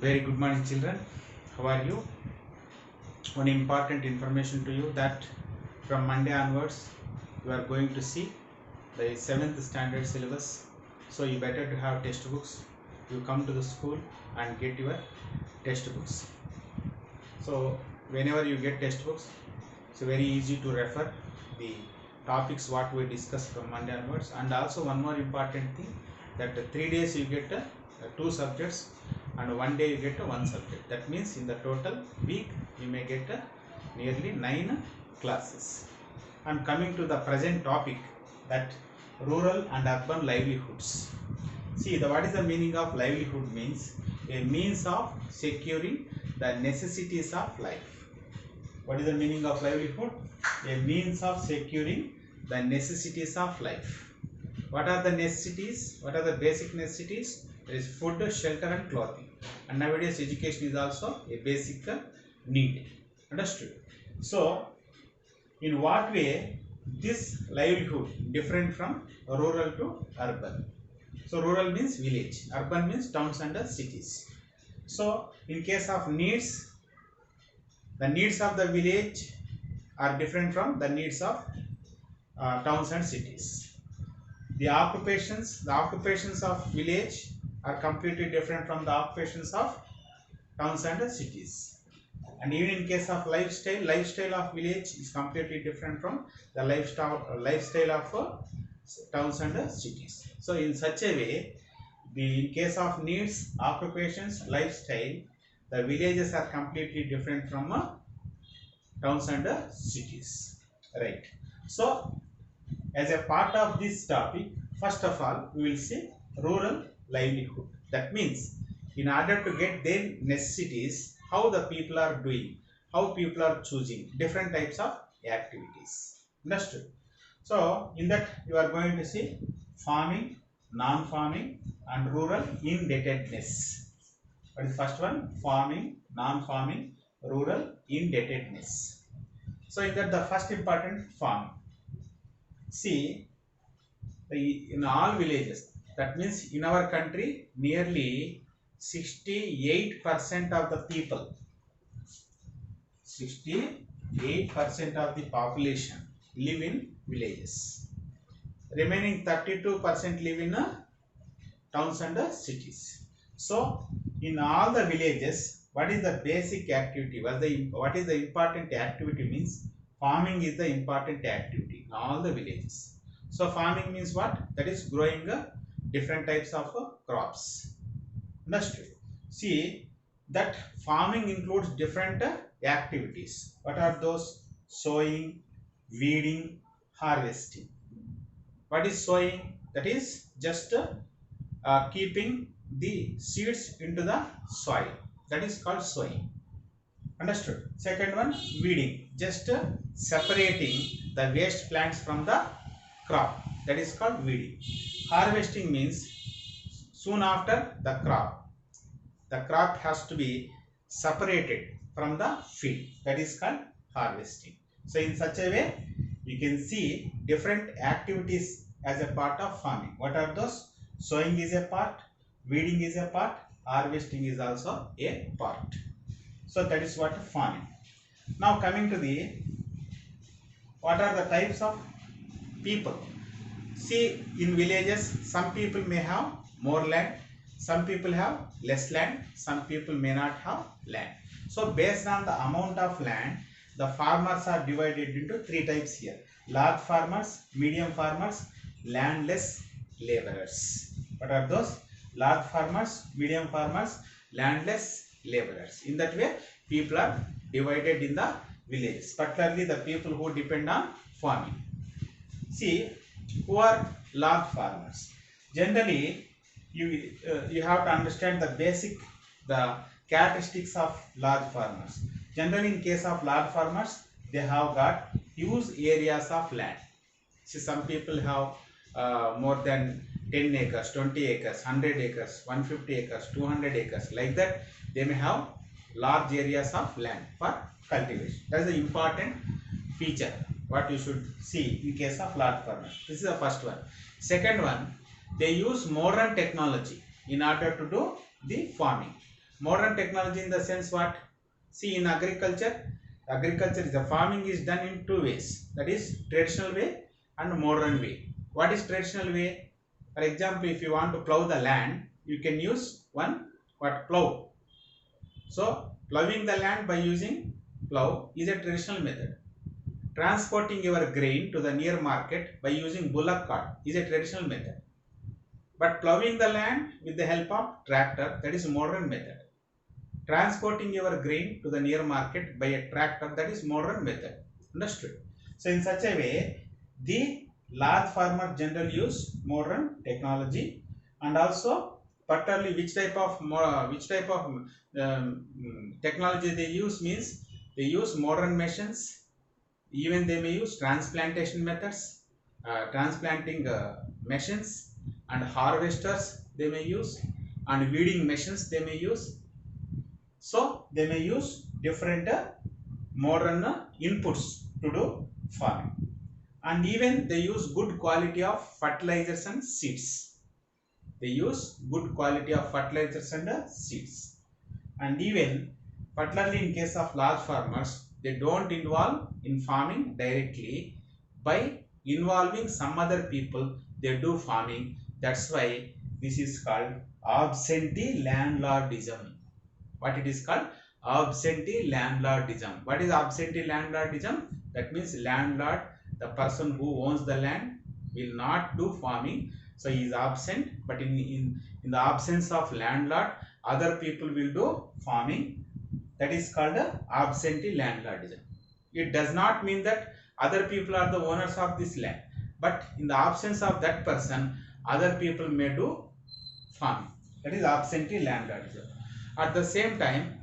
Very good morning, children. How are you? One important information to you that from Monday onwards, you are going to see the 7th standard syllabus. So you better to have textbooks. You come to the school and get your textbooks. So whenever you get textbooks, it's very easy to refer the topics what we discussed from Monday onwards. And also one more important thing, that 3 days you get 2 subjects and 1 day you get one subject. That means in the total week you may get nearly 9 classes. And coming to the present topic, that rural and urban livelihoods. See, what is the meaning of livelihood? Means a means of securing the necessities of life. What is the meaning of livelihood? A means of securing the necessities of life. What are the necessities? What are the basic necessities? There is food, shelter and clothing. And nowadays education is also a basic need. Understood? So, in what way this livelihood different from rural to urban? So, rural means village, urban means towns and cities. So, in case of needs, the needs of the village are different from the needs of towns and cities. The occupations of village are completely different from the occupations of towns and cities. And even in case of lifestyle of village is completely different from the lifestyle of towns and cities. So in such a way, in case of needs, occupations, lifestyle, the villages are completely different from towns and cities. Right. So as a part of this topic, first of all, we will see rural livelihood. That means, in order to get their necessities, how the people are doing, how people are choosing different types of activities. Understood? So, in that you are going to see farming, non-farming, and rural indebtedness. What is the first one? Farming, non-farming, rural indebtedness. So, in that the first important farming. See, in all villages, that means in our country, nearly 68% of the people, 68% of the population live in villages. Remaining 32% live in towns and cities. So, in all the villages, what is the basic activity? What is the important activity means? Farming is the important activity in all the villages. So, farming means what? That is growing different types of crops. Understood? See, that farming includes different activities. What are those? Sowing, weeding, harvesting. What is sowing? That is just keeping the seeds into the soil. That is called sowing. Understood? Second one, weeding. Just separating the waste plants from the crop. That is called weeding. Harvesting means soon after the crop has to be separated from the field. That is called harvesting. So in such a way, you can see different activities as a part of farming. What are those? Sowing is a part, weeding is a part, harvesting is also a part. So that is what farming. Now coming to what are the types of people? See, in villages, some people may have more land, some people have less land, some people may not have land. So based on the amount of land, the farmers are divided into 3 types here. Large farmers, medium farmers, landless laborers. What are those? Large farmers, medium farmers, landless laborers. In that way, people are divided in the villages, particularly the people who depend on farming. See, who are large farmers? Generally, you have to understand the characteristics of large farmers. Generally, in case of large farmers, they have got huge areas of land. See, some people have more than 10 acres, 20 acres, 100 acres, 150 acres, 200 acres. Like that, they may have large areas of land for cultivation. That is the important feature what you should see in case of large farmers. This is the first one. Second one, they use modern technology in order to do the farming. Modern technology in the sense what? See, in agriculture the farming is done in two ways. That is traditional way and modern way. What is traditional way? For example, if you want to plow the land, you can use one what plow. So plowing the land by using plow is a traditional method. Transporting your grain to the near market by using bullock cart is a traditional method. But plowing the land with the help of tractor, that is modern method. Transporting your grain to the near market by a tractor, that is modern method. Understood? So in such a way, the large farmers generally use modern technology, and also particularly which type of technology they use means they use modern machines. Even they may use transplantation methods, transplanting machines, and harvesters they may use, and weeding machines they may use. So they may use different modern inputs to do farming, and even they use good quality of fertilizers and seeds. They use good quality of fertilizers and seeds, and even particularly in case of large farmers, they don't involve in farming directly. By involving some other people, they do farming. That's why this is called absentee landlordism. What it is called? Absentee landlordism. What is absentee landlordism? That means landlord, the person who owns the land, will not do farming, so he is absent. But in the absence of landlord, other people will do farming. That is called absentee landlordism. It does not mean that other people are the owners of this land, but in the absence of that person, other people may do farming. That is absentee landlordism. At the same time,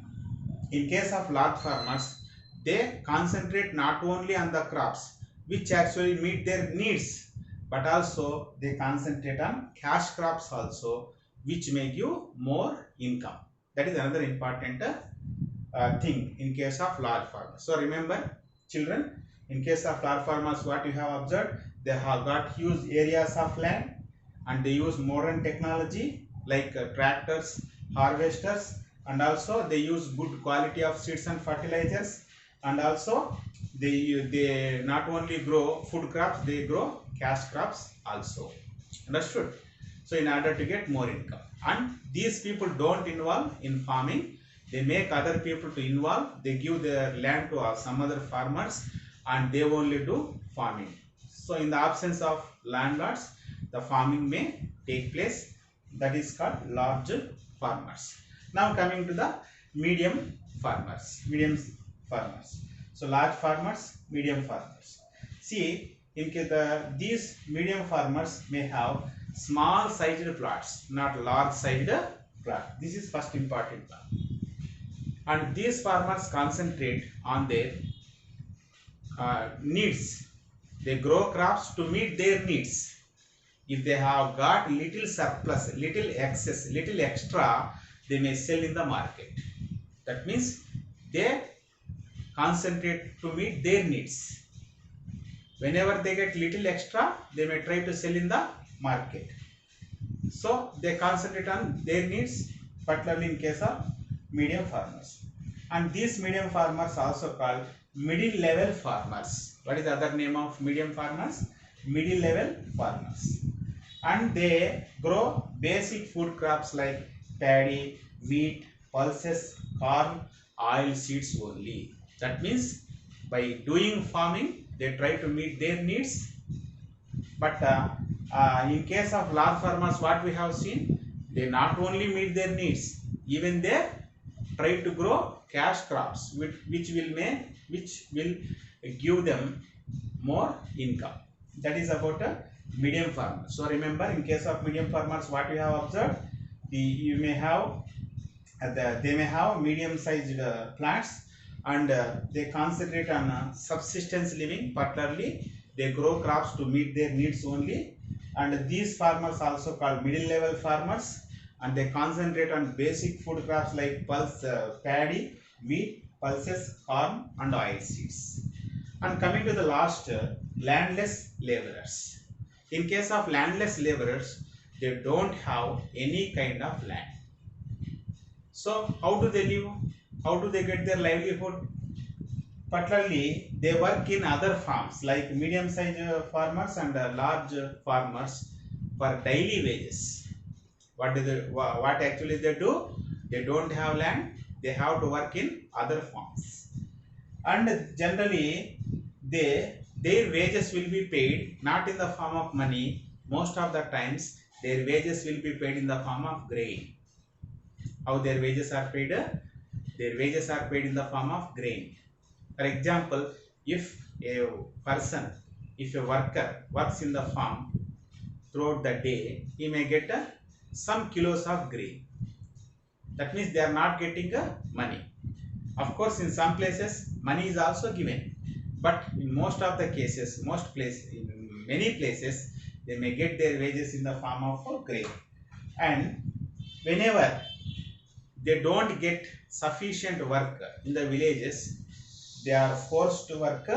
in case of large farmers, they concentrate not only on the crops which actually meet their needs, but also they concentrate on cash crops also, which make you more income. That is another important thing in case of large farmers. So remember, children, in case of large farmers, what you have observed, they have got huge areas of land, and they use modern technology like tractors, harvesters, and also they use good quality of seeds and fertilizers, and also they not only grow food crops, they grow cash crops also. Understood? So in order to get more income, and these people don't involve in farming, they make other people to involve. They give their land to some other farmers, and they only do farming. So in the absence of landlords, the farming may take place. That is called large farmers. Now coming to the medium farmers. So large farmers, medium farmers. See, these medium farmers may have small sized plots, not large sized plots. This is first important part. And these farmers concentrate on their needs. They grow crops to meet their needs. If they have got little surplus, little excess, little extra, they may sell in the market. That means they concentrate to meet their needs. Whenever they get little extra, they may try to sell in the market. So they concentrate on their needs, particularly in case of medium farmers. And these medium farmers also called middle level farmers. What is the other name of medium farmers? Middle level farmers. And they grow basic food crops like paddy, wheat, pulses, corn, oil seeds only. That means by doing farming, they try to meet their needs. But in case of large farmers, what we have seen, they not only meet their needs, even they try to grow cash crops, which will give them more income. That is about a medium farmer. So remember, in case of medium farmers, what we have observed, they may have medium sized plants, and they concentrate on subsistence living. Particularly, they grow crops to meet their needs only. And these farmers also called middle level farmers, and they concentrate on basic food crops like paddy, wheat, pulses, corn, and oil seeds. And coming to the last, landless laborers. In case of landless laborers, they don't have any kind of land. So how do they live? How do they get their livelihood? Particularly, they work in other farms like medium-sized farmers and large farmers for daily wages. What actually they do? They don't have land. They have to work in other farms, and generally, their wages will be paid not in the form of money. Most of the times, their wages will be paid in the form of grain. How their wages are paid? Their wages are paid in the form of grain. For example, if a person, if a worker works in the farm throughout the day, he may get some kilos of grain. That means they are not getting money. Of course, in some places, money is also given, but in most of the cases, in many places, they may get their wages in the form of grain. And whenever they don't get sufficient work in the villages, they are forced to work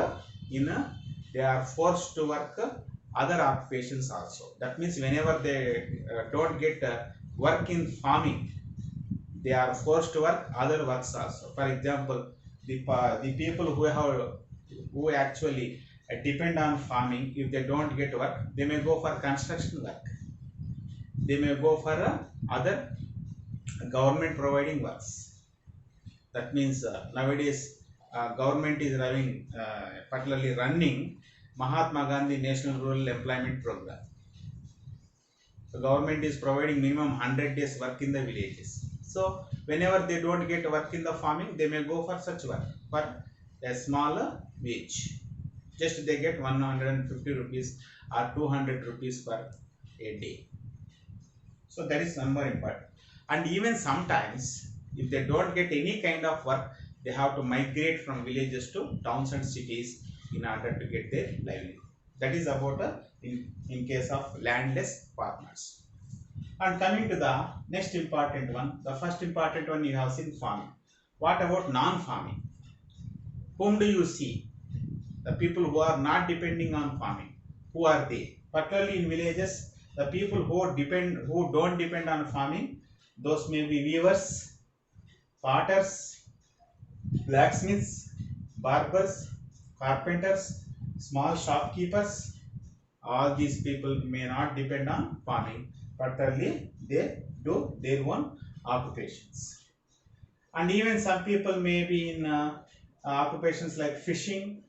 in a, they are forced to work other occupations also. That means whenever they don't get work in farming, they are forced to work other works also. For example, the people who actually depend on farming, if they don't get work, they may go for construction work. They may go for other government providing works. That means nowadays government is particularly running Mahatma Gandhi National Rural Employment Program. The government is providing minimum 100 days work in the villages. So whenever they don't get work in the farming, they may go for such work for a smaller wage. Just they get 150 rupees or 200 rupees per a day. So that is number important. And even sometimes, if they don't get any kind of work, they have to migrate from villages to towns and cities in order to get their livelihood. That is about in case of landless farmers. And coming to the next important one, the first important one you have seen farming. What about non-farming? Whom do you see? The people who are not depending on farming. Who are they? Particularly in villages, the people who don't depend on farming, those may be weavers, potters, blacksmiths, barbers, carpenters, small shopkeepers. All these people may not depend on farming, particularly they do their own occupations. And even some people may be in occupations like fishing,